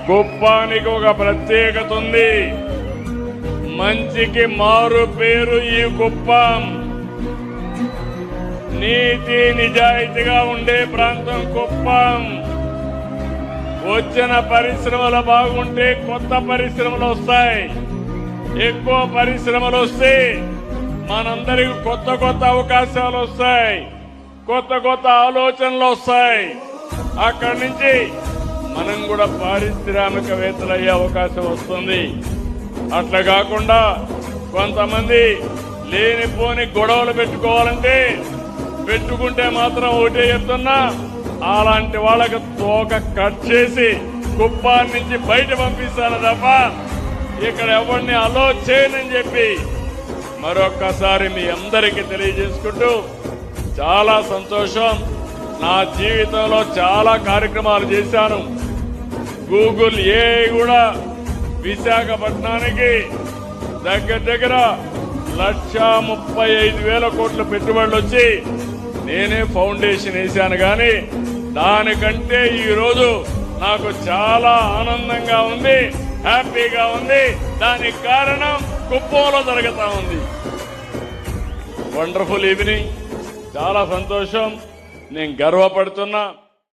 కుప్పానికి ఒక ప్రత్యేకత ఉంది. మంచికి మారు పేరు ఈ కుప్పం. నీతి నిజాయితీగా ఉండే ప్రాంతం కుప్పం. వచ్చిన పరిశ్రమలు బాగుంటే కొత్త పరిశ్రమలు వస్తాయి. ఎక్కువ పరిశ్రమలు వస్తే మనందరికి కొత్త కొత్త అవకాశాలు వస్తాయి, కొత్త కొత్త ఆలోచనలు వస్తాయి. అక్కడి నుంచి మనం కూడా పారిశ్రామికవేత్తలు అయ్యే అవకాశం వస్తుంది. అట్లా కాకుండా కొంతమంది లేనిపోని గొడవలు పెట్టుకుంటే మాత్రం ఒకటే చెప్తున్నా, అలాంటి వాళ్ళకి తోక కట్ చేసి కుప్పాన్ని నుంచి బయట పంపిస్తాను తప్ప ఇక్కడ ఎవరిని అలో చేయనని చెప్పి మరొక్కసారి మీ అందరికీ తెలియజేసుకుంటూ, చాలా సంతోషం. నా జీవితంలో చాలా కార్యక్రమాలు చేశాను. గూగుల్ ఏఐ కూడా విశాఖపట్నానికి దగ్గర 1,35,000 కోట్ల పెట్టుబడులు వచ్చి నేనే ఫౌండేషన్ వేశాను. కానీ దానికంటే ఈరోజు నాకు చాలా ఆనందంగా ఉంది, హ్యాపీగా ఉంది. దానికి కారణం కుప్పంలో జరుగుతా ఉంది. వండర్ఫుల్ ఈవినింగ్, చాలా సంతోషం. నేను గర్వపడుతున్నా.